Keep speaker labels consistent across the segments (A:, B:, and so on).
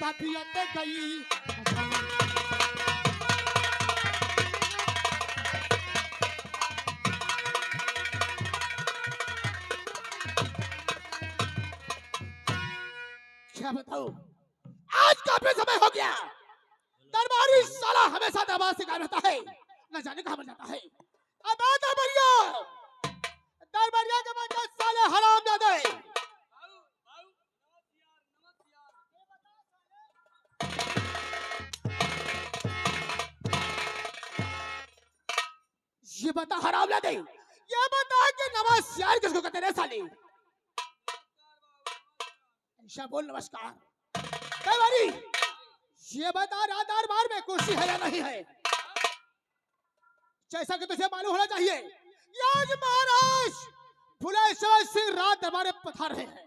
A: तबियत गई। क्या बताऊं, आज काफी समय हो गया। दरबारी साला हमेशा दरबार से गायब रहता है, न जाने कहां बन जाता है। अब आ दरबारिया, दरबारिया के बाद साले हराम दादे। ये बता हराम दादे, ये बता कि नमस्कार किसको कहते हैं साले? ऐसा बोल नमस्कार। दरबारी, ये बता रात दरबार में कुर्सी है या नहीं है? जैसा कि तुझे मालूम होना चाहिए, आज महाराज फुलेश्वर सिंह रात दरबार में पधार रहे हैं।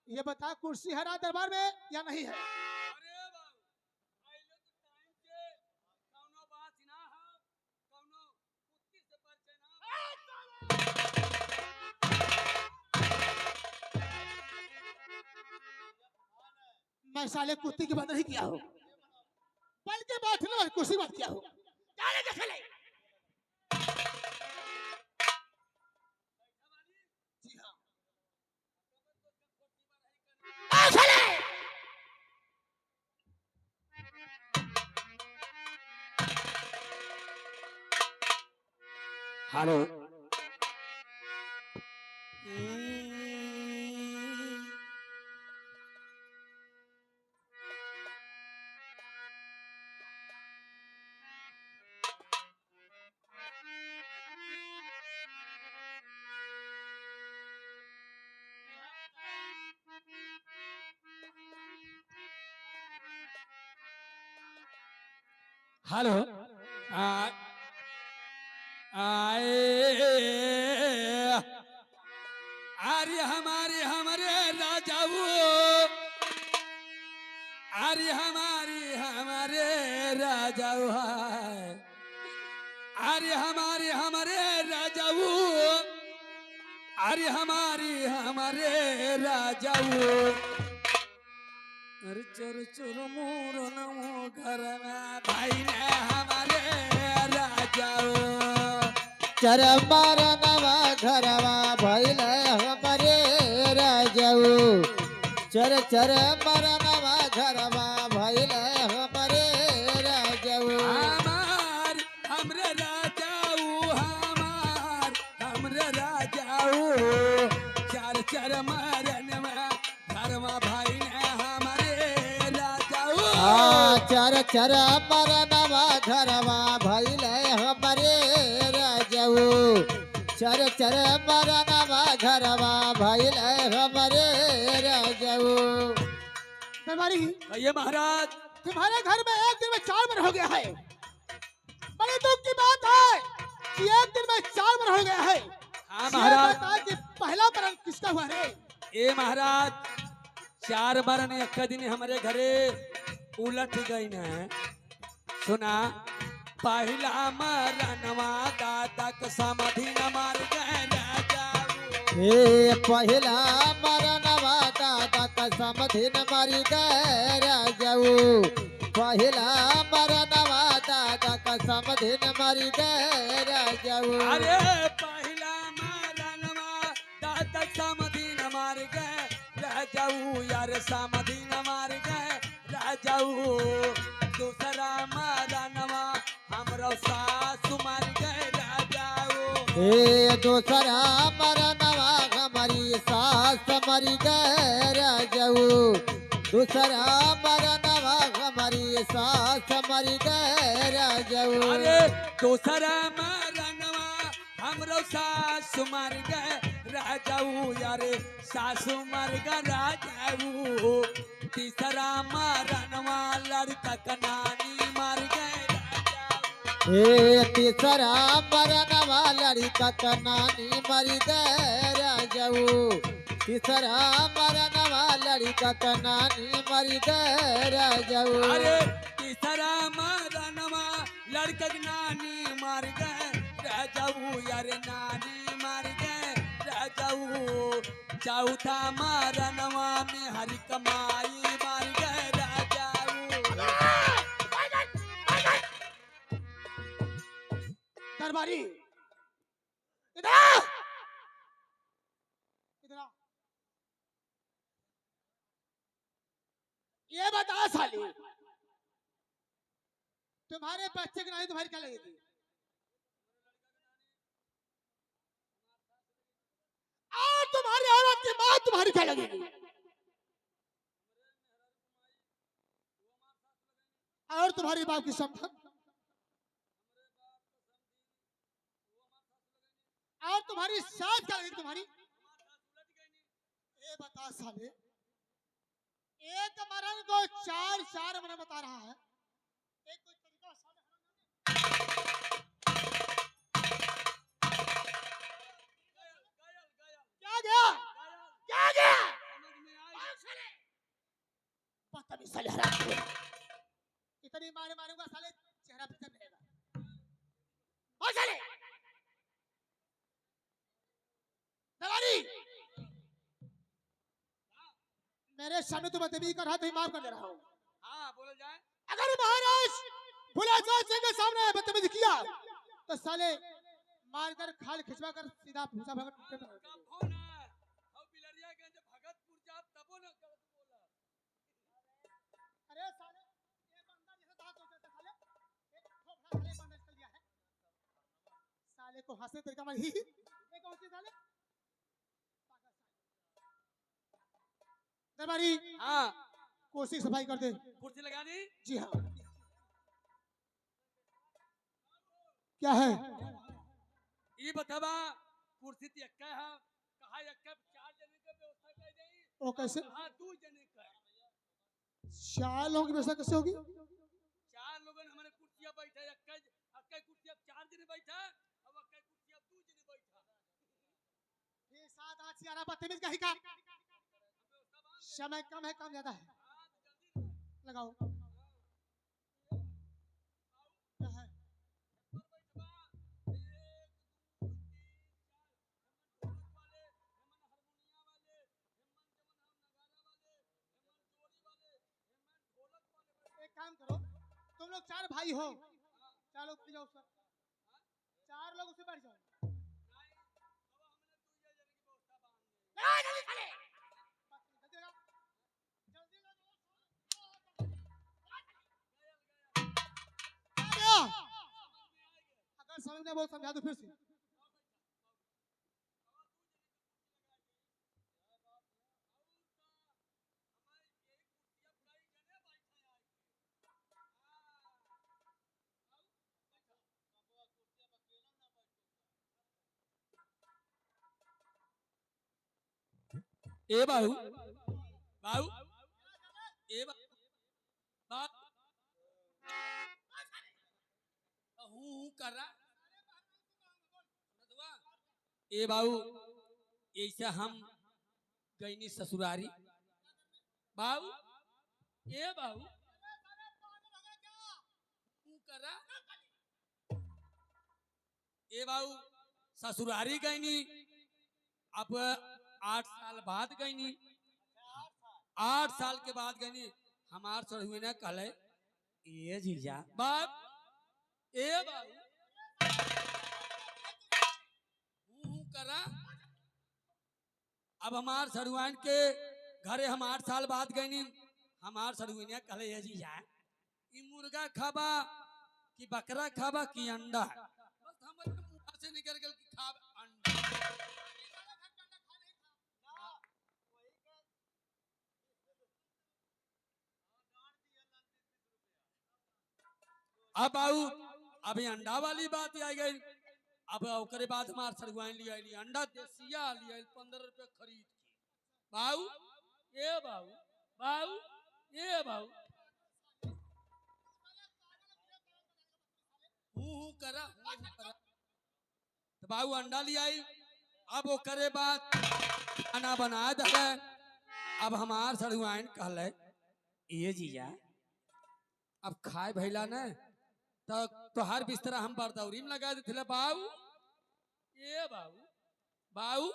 A: ये बता कुर्सी है रात दरबार में या नहीं है? मैं साले कुत्ते की बात नहीं किया हूँ, बल्कि बैठने वाली कुर्सी बात किया हूँ। जाने देख ले। जी हाँ। देख ले।
B: हेलो। हेलो। आए आर्य हमारे हमारे राजाओ, आर्य हमारे राजाओ, आर्य हमारे राजाओ, आर्य हमारे राजाओ। अरे चोर चोर मोर नमो घर में भाई ने हमारे राजाओ।
C: चर मार नवा घरवा भैल हमारे राजाऊ। चर चर मार नवा घरवा भैल हमारे राजाऊ।
B: हमरे राजाऊ, हमरे राजाऊ। चर चर मारन में घरवा भाई ने हमारे राजाऊ।
C: चर चर मार नवा घरवा भैल हमारे राजाऊ। चर चर मार नवा घरवा भैल हमारे राजाऊ।
A: दरबारी,
B: ये महाराज
A: तुम्हारे घर में एक दिन में 4 बार हो गया है। बड़े दुख की बात है कि एक दिन में 4 बार हो गया है।
B: हाँ महाराज।
A: बता कि पहला बरन किसका हुआ रे?
B: ए महाराज 4 बरन एक दिन हमारे घरे उलट गई न। सुना, पहला मरनवा दादा के समाधि न मार गए राजाऊ।
C: हे पहला मरनवा दादा का समधिन मरी गए राजाऊ। पहला मरनवा दादा का समधिन मरी गए राजाऊ।
B: अरे पहला मरनवा दादा समाधि न मार गए राजाऊ। यार समाधि न मार गए राजाऊ। दूसरा मरनवा हमरो सासु मार गए राजाऊ।
C: हे दूसरा मरनवा हमारी सास मरी गए राजाऊ। दूसरा मरनवा हमारी सास मरी गए राजाऊ।
B: अरे दूसरा मरनवा हमरो सासु मार गए राजाऊ। यारे सासु मार गए राजाऊ। तीसरा मरनवा लड़का का नानी मार गए राजाऊ।
C: हे तीसरा मरनवा लड़का का नानी मरी गए राजाऊ। तीसरा मरनवा लड़का का नानी मरी गए राजाऊ।
B: अरे तीसरा मरनवा लड़का की नानी मार गए राजाऊ। यारे नानी मार गए राजाऊ। चौथा मरनवा में हरि कमाई मार गए राजाऊ।
A: दरबारी इधर आ! इधर आ। ये बता साली, तुम्हारे बच्चे की नानी तुम्हारी क्या लगेगी? और तुम्हारी औरत की माँ तुम्हारी क्या लगेगी? और तुम्हारी बाप की संपत्ति, और तुम्हारी सास क्या लगेगी तुम्हारी? ये बता साले, एक मरण को चार चार मरण बता रहा है, एक कोई तरीका साले क्या गया? क्या गया? बदतमीज साले हराम, इतनी मारे मारूंगा साले चेहरा पे चढ़ रहेगा। और साले दरबारी, मेरे सामने तुम बदतमीजी कर रहा तो माफ कर दे रहा हूँ।
B: हाँ बोलो जाए।
A: अगर महाराज भुलाचार सिंह के सामने बदतमीजी किया तो साले मारकर खाल खिंचवा कर सीधा भूसा भगत टूटे में रख देंगे।
B: कौन है और बिलरिया के अंदर भगतपुर जात तबो न कर बोला।
A: अरे साले ये बंदा जैसे दांत होते थे साले, एक खोपड़ा साले बंदा निकल गया है साले को हंसने तरीका मार ही ये कौन सी साले पागल साले। दरबारी
B: हाँ
A: कोसी सफाई कर दे।
B: कुर्सी लगा दी।
A: जी हाँ, क्या है?
B: ये बतावा कुर्सी ती एक्का है कहा एक्का चार जने का व्यवस्था कर देई।
A: वो कैसे?
B: हाँ दो जने का
A: चार लोगों की व्यवस्था कैसे होगी?
B: चार लोगन हमारे कुर्सियां बैठे एक्का एक्का कुर्सियां चार जने बैठा अब एक्का कुर्सियां दो जने बैठा।
A: ये 7 8 11 बदतमीज का ही काम। समय कम है, काम ज्यादा है, लगाओ। क्या है? एक काम करो, तुम लोग 4 भाई हो, 4 लोग उठ जाओ सर, 4 लोग उससे बैठ जाओ। लगा जल्दी साले, जल्दी लगा, जल्दी लगा। आ गया। अगर समझ में बहुत समझा दो फिर से।
B: ए बाहू बाहू ए बाहू हूँ कर रहा ए बाबू ऐसे हम गईनी ससुरारी बाबू ए बाबू हूँ कर रहा ए बाबू ससुरारी गईनी अब 8 साल बाद गईनी 8 साल के बाद गईनी हमार सर हुए ना कल ये जीजा बाप ए बाबू करा अब हमार सरुआन के घरे हम 8 साल बाद गईनी हमार सरुआन कल ये जीजा ई मुर्गा खाबा कि बकरा खाबा कि अंडा बस हमर मुंह से निकल गल कि खाब अंडा। अब आऊ अभी अंडा वाली बात आ गई अब ओकरे बाद हमार सरुआइन लिया अंडा देसिया लिया 15 रुपए खरीद के बाऊ ये बाऊ बाऊ ये बाऊ हूँ करा तो बाऊ अंडा लिया अब ओकरे बाद खाना बना दे अब हमार सरुआइन कहले ये जीजा अब खाए भैला न तो तोहार बिस्तरा हम बरदौरी में लगा देते बाऊ ये बाऊ बाऊ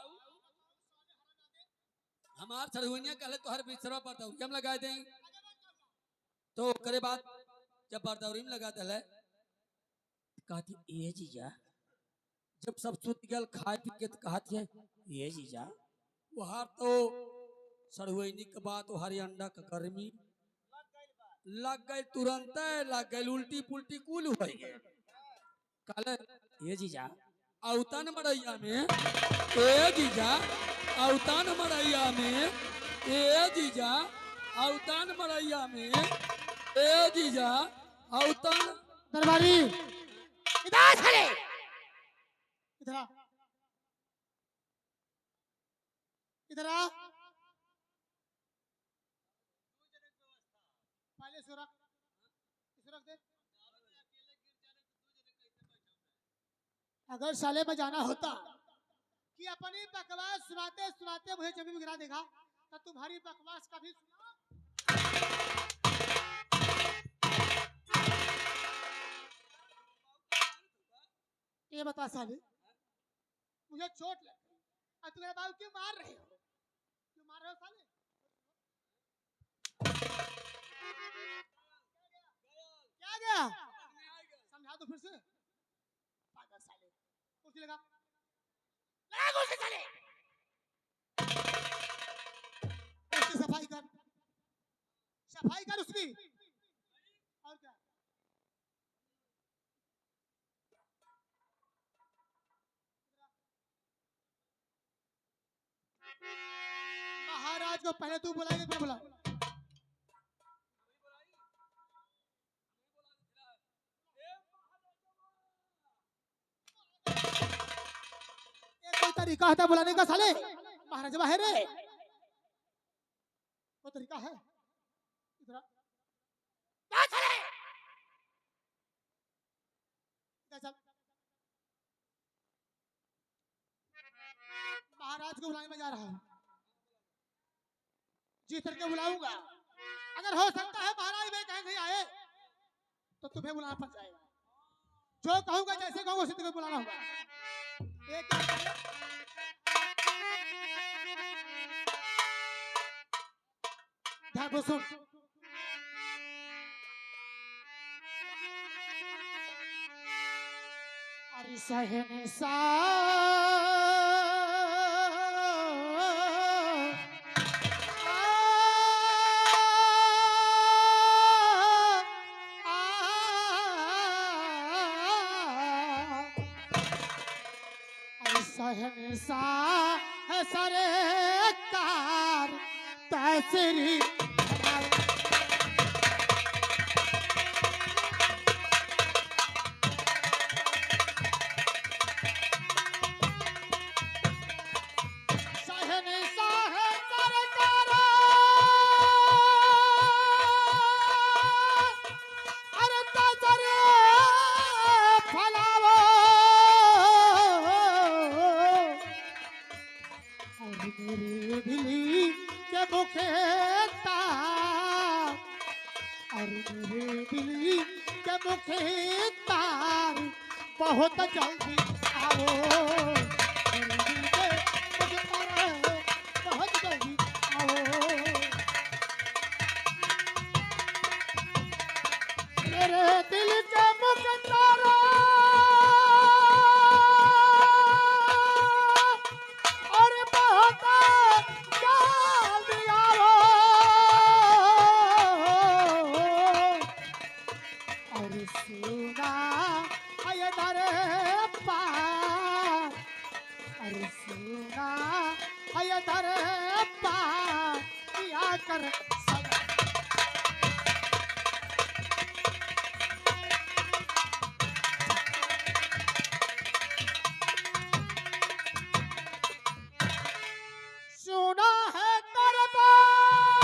B: हमार सरुनिया कहले तोहार बिस्तरा बरदौरी में लगा दें तो करे बाद जब बरदौरी में लगा दे कहती ये जीजा जब सब सुत गल खाए पी के तो कहत है ये जीजा वहां तो सड़ुआइनी के बाद हरी अंडा का गर्मी लग गई, तुरंत लग गई, उल्टी पुल्टी कुल हो गई। कल ये जीजा औतन मरैया में, ए जीजा औतन मरैया में, ए जीजा औतन मरैया में, ए जीजा औतन।
A: दरबारी इधर साले, इधर आ, इधर आ। पहले इसको रख, इसको रख दे। अगर साले में जाना होता कि अपनी बकवास सुनाते सुनाते मुझे जमीन में गिरा देगा तो तुम्हारी बकवास कभी सुना। ये बता साले, मुझे चोट लग गई और तुम्हारे बाबू क्यों मार रहे हो? क्यों मार रहे हो साले? क्या गया? समझा दो फिर से। पागल साले, कुर्सी लगा, लगा कुर्सी साले। उसकी सफाई कर, सफाई कर उसकी। और क्या? महाराज को पहले तू बुलाएगा, मैं बुला? कोई तरीका है बुलाने का साले? महाराज बाहर है, वो तरीका है। इधर चल, महाराज को बुलाने में जा रहा हूँ, जी करके बुलाऊंगा। अगर हो सकता है महाराज में कहीं नहीं आए तो तुम्हें बुलाना पड़ जाएगा। जो कहूंगा जैसे कहूंगा उसी तुम्हें बुलाना होगा। एक ध्यान से सुन, अरे सहने सा सहनसा है सरे कार तैसरी सहनसा है सरकार अरे तैसरी फलावो मेरे दिली के मुखे तार और मेरे दिली के मुखे तार बहुत जल्दी आओ। मेरे दिल के मुखे तार बहुत जल्दी आओ। मेरे दिल के मुखे तार कर सुना है दरबार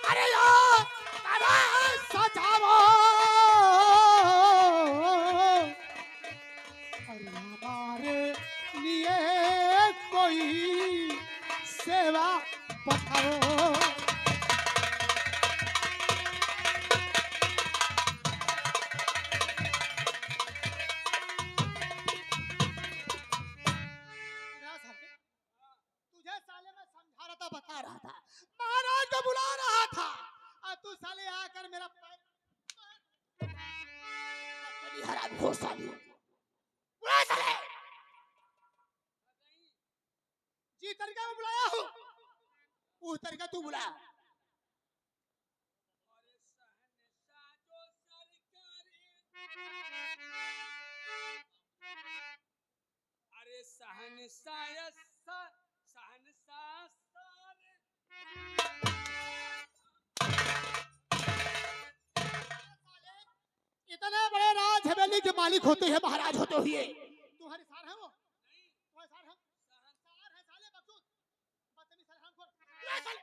A: अरे यार सजाओ अरे हमारे लिए कोई सेवा बताओ। तुझे साले में समझा रहा था, बता रहा था, महाराज को बुला रहा था और तू साले आकर मेरा पैर हराम हो साले। उस तरीका तू बुला।
B: अरे शहंशाह जो सरकारी, अरे शहंशाह शहंशाह सारे,
A: इतने बड़े राज हवेली के मालिक होते हैं महाराज होते हुए तुम्हारे सार है वो, तुम्हारे सार है, सार है साले बकचोद, बदतमीज साले हरामखोर। ले साले,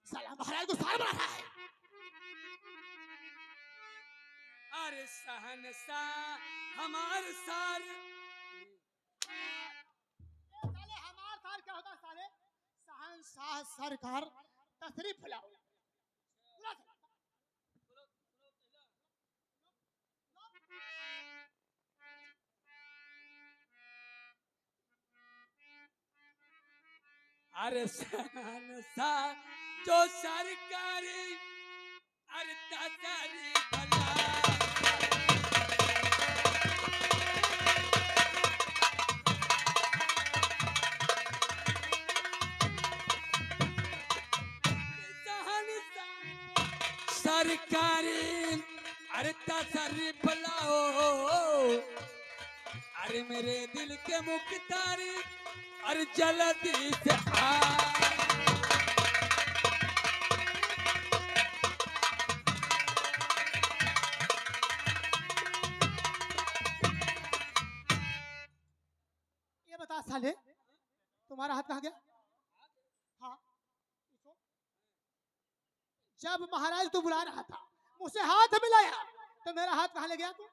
A: साला महाराज को सार बना रहा है।
B: अरे शहंशाह हमार सार,
A: साले हमार सार क्या होता है साले? शहंशाह सरकार तशरीफ लाओ। बुला साले।
B: अरे शहंशाह जो सरकारी, अरे तारी भला, सरकारी, अरे तारी भलाओ, अरे मेरे दिल के मुख्तारी, अरे जल्दी से आ।
A: ये बता साले तुम्हारा हाथ कहाँ गया? हाँ पूछो। जब महाराज तू बुला रहा था मुझसे हाथ मिलाया तो मेरा हाथ कहाँ ले गया तू?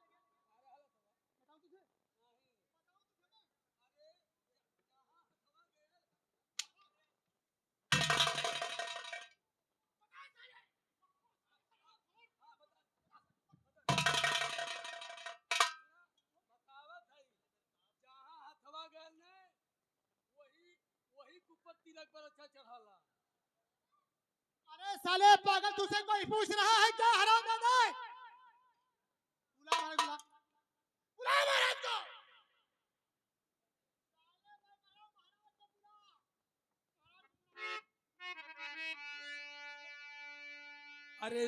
A: बताओ तुझे।
B: जहाँ हथवा गए ने वही वही कुपर तिलक पर अच्छा चढ़ाला।
A: अरे साले पागल तुझसे कोई पूछ रहा है क्या हरामजादा? बुला महाराज बुला, बुला महाराज को।
B: अरे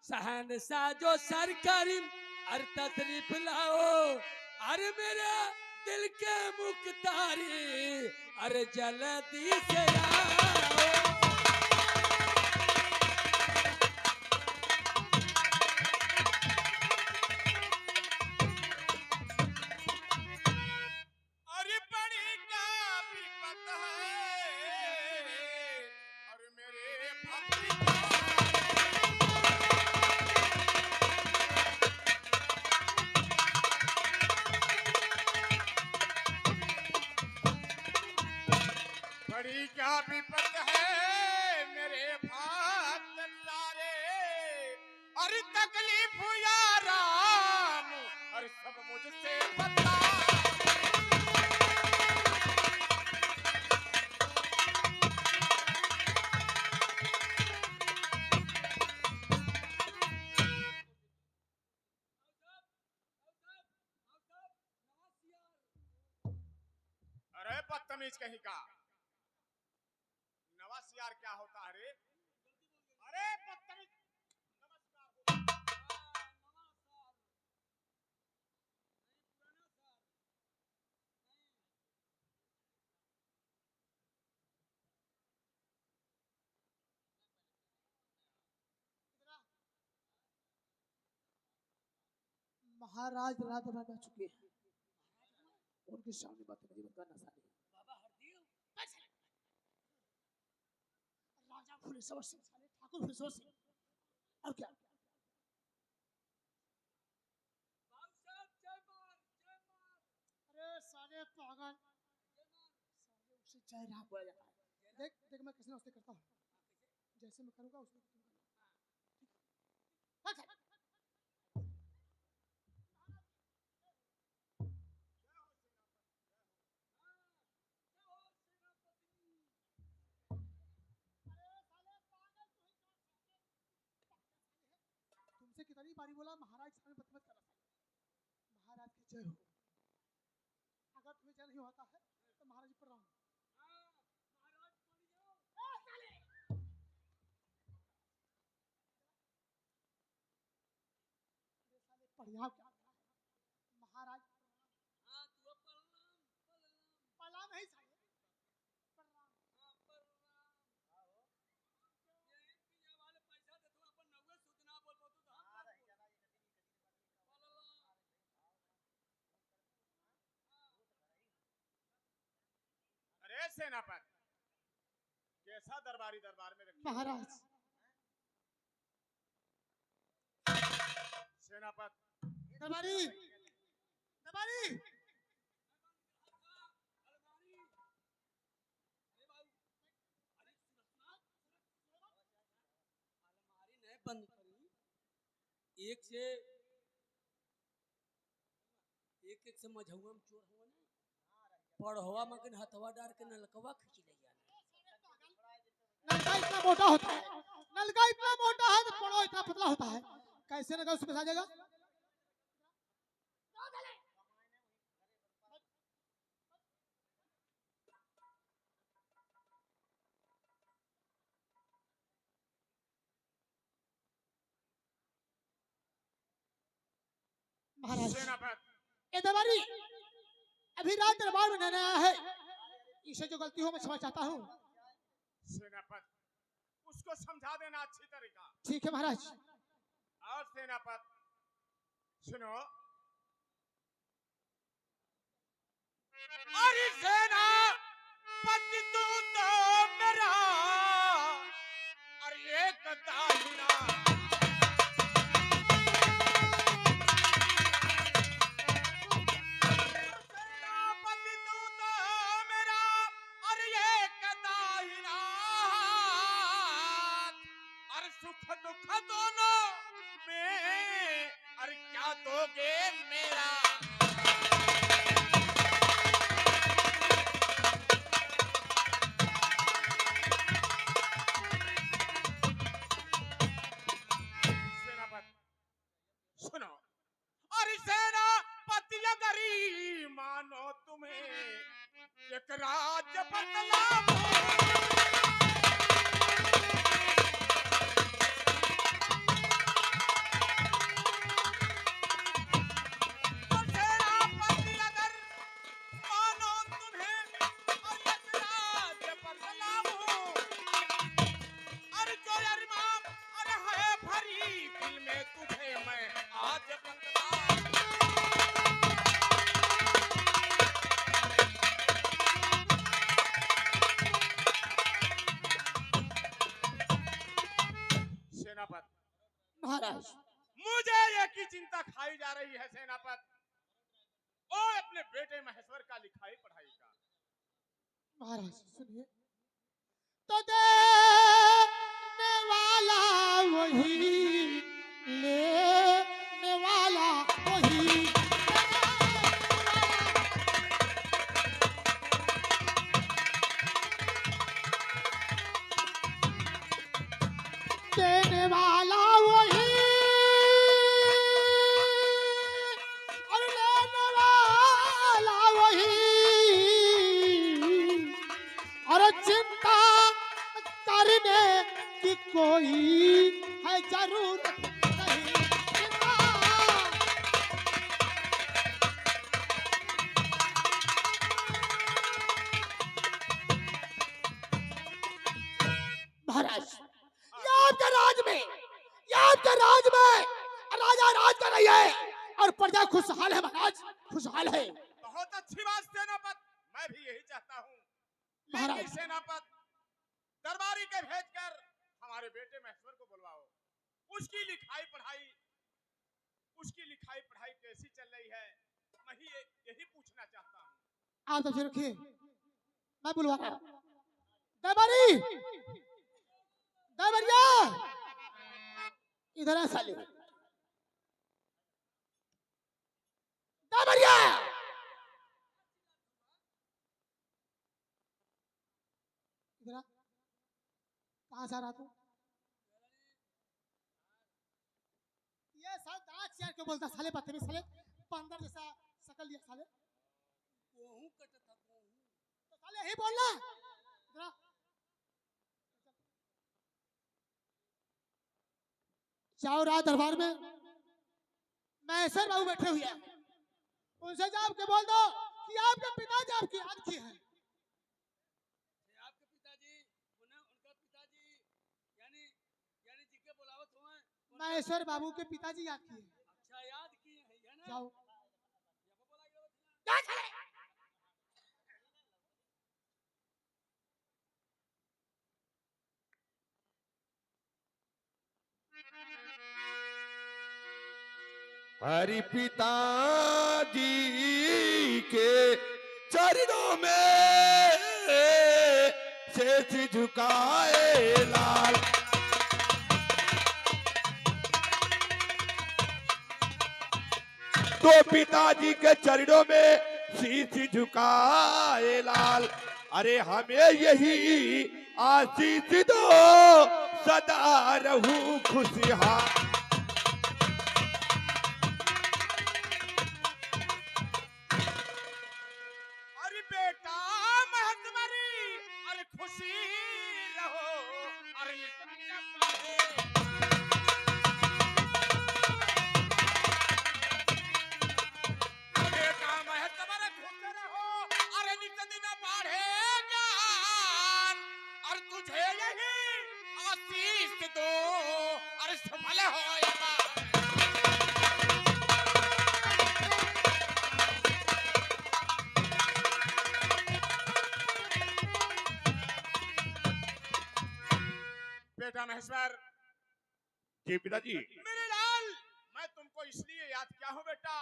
B: शहंशाह जो सरकारी, अरे तशरीफ लाओ, अरे मेरा दिल के मुख्तारी, अरे जल्दी से आओ।
D: अरे बड़ी क्या विपत है, और मेरे भक्ति बड़ी क्या विपत है मेरे भक्त तारे, अरे तकलीफ या राम, अरे सब मुझसे बता। अरे बदतमीज कहीं का, नवासियार क्या होता है रे? अरे बदतमीज, नमस्कार होता
A: महाराज रात भर में चुके हैं, उनके सामने बदतमीजी मत करना साले। राजा फुलेश्वर सिंह साले, ठाकुर फुलेश्वर सिंह, और क्या? अरे साले पागल, साले उसे जय राम बोला जाता है। देख देख मैं किसी उससे करता हूँ, जैसे मैं करूँगा उसमें तुम करना। ठीक है? तुमसे कितनी बारी बोला महाराज सामने बदतमीज करना साले। जय हो। अगर तुम्हें जय नहीं होता है तो महाराज प्रणाम। अरे साले प्रणाम क्या कर रहा है? महाराज प्रणाम नहीं साले, प्रणाम।
D: अरे सेनापति, कैसा दरबारी दरबार में रखे हो?
A: महाराज
D: सेनापति,
A: दरबारी दरबारी
B: अलमारी नहीं बंद करी, एक से मझौआ में चोर हुआ ना, पढ़वा मगन हथवा डार के नलकवा खींच ले जाना।
A: नलका इतना मोटा होता है, नलका इतना मोटा है तो पड़ो इतना पतला होता है, कैसे लगा उसमें आ जाएगा? महाराज
D: सेनापति,
A: ए दरबारी अभी रात दरबार में नया आया है, इसे जो गलती हो मैं क्षमा चाहता हूँ।
D: सेनापति, उसको समझा देना अच्छी तरीका।
A: ठीक है महाराज।
D: और सेनापति सुनो, अरे सेनापति तू तो मेरा अरे एक दाहिना सेनापति तू तो मेरा अरे एक दाहिना अरे सुख दुख दोनों में अरे क्या दोगे मेरा? सेनापति सुनो, अरे सेनापति अगर ही मानो तुम्हें एक राज्य बदलाऊं सेनापति,
A: महाराज
D: मुझे एक ही चिंता खाई जा रही है सेनापति, ओ अपने बेटे महेश्वर का लिखाई पढ़ाई का।
A: महाराज सुनिए, तो देने वाला वही, लेने वाला वही, देने वाला वही और लेने वाला वही, और चिंता करने की कोई है जरूरत नहीं। चिंता महाराज ये आपके राज में, ये आपके राज में राजा राज कर रही है और प्रजा खुशहाल है महाराज, खुशहाल है।
D: बहुत अच्छी बात सेनापति, मैं भी यही चाहता हूँ।
A: महाराज।
D: लेकिन सेनापति, दरबारी के भेजकर हमारे बेटे महेश्वर को बुलवाओ, उसकी लिखाई पढ़ाई कैसी चल रही है, मैं यही पूछना चाहता हूँ।
A: आप तो रखिए, मैं बुलवा रहा हूं। दरबारी, दरबारिया इधर आ साले, दरबारिया इधर आ। कहाँ से आ रहा तू? ये साल दांत चार के बोलता साले, बदतमीज साले, बंदर जैसा कर लिया साले?
B: गेहूं कटता गेहूं।
A: तो साले यही बोलना जरा। जाओ रात दरबार में मैसर बाबू बैठे हुए हैं, उनसे जाओ के बोल दो कि आपके पिताजी आपकी याद किए हैं।
B: ये आपके पिताजी उन्हें उनका पिताजी यानी यानी जी के बुलावत हुए
A: मैसर बाबू के पिताजी याद किए हैं।
B: अच्छा याद किए हैं है ना।
A: जाओ।
E: हरि पिताजी के चरणों में शेष झुकाए लाल। तो पिताजी के चरणों में शीश झुकाए लाल। अरे हमें यही आशीष दो सदा रहूं खुशहाल।
D: अरे बेटा महतमरी, अरे खुशी रहो, अरे बेटा महतमर खुश रहो, अरे नित दिन बढ़े ज्ञान, और तुझे यही आशीष दो, अरे सफल हो ये बात। बेटा महेश्वर,
E: जी पिताजी।
D: मेरे लाल, मैं तुमको इसलिए याद किया हूँ बेटा।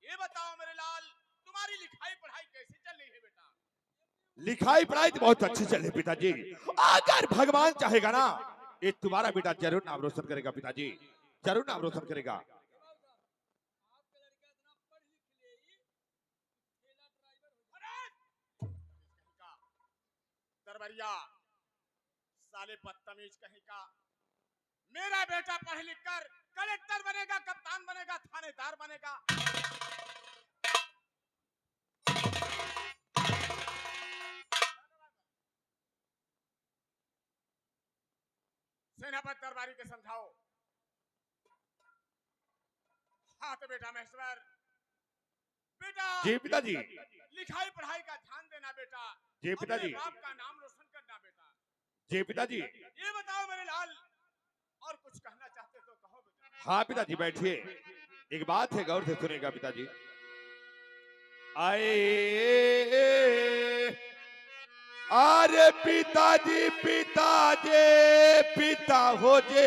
D: ये बताओ मेरे लाल, तुम्हारी लिखाई पढ़ाई कैसी चल रही है बेटा?
E: लिखाई पढ़ाई तो बहुत अच्छी चल रही पिताजी। अगर भगवान चाहेगा ना, ये तुम्हारा बेटा जरूर नाम रोशन करेगा पिताजी, जरूर नाम रोशन करेगा।
B: आपका लड़का इतना पढ़ लिख ले ही ठेला ड्राइवर हो जाए।
D: दरबारिया साले बदतमीज कहीं का। मेरा बेटा पढ़ लिख कर कलेक्टर बनेगा, कप्तान बनेगा, थानेदार बनेगा। सेनापति दरबारी के समझाओ। हाँ तो बेटा महेश्वर, बेटा
E: जी पिताजी।
D: लिखाई पढ़ाई का ध्यान देना बेटा।
E: जी पिताजी।
D: अपने बाप का नाम रोशन करना बेटा।
E: जी पिताजी।
D: ये बताओ मेरे लाल, और कुछ कहना चाहते तो कहो बेटा।
E: हाँ पिताजी बैठिए, एक बात है गौर से सुनेगा पिताजी। आए अरे पिताजी पिताजी पिता हो जे